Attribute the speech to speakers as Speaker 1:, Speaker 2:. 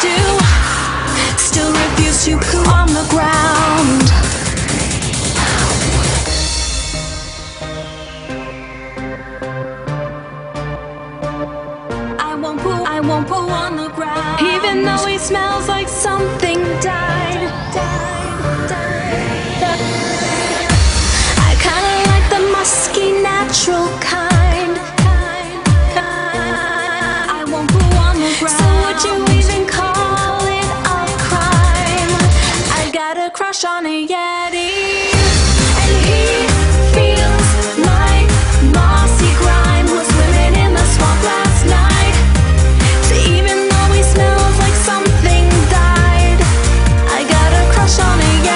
Speaker 1: do. Still refuse to poo on the ground. I won't poo on the ground. Even though he smells like something died. I kinda like the musky, natural kind. I won't poo on the ground. So would you even call it a crime? I got a crush on a Yeti, and he feels like mossy grime. Was swimming in the swamp last night. So even though he smells like something died, I got a crush on a Yeti.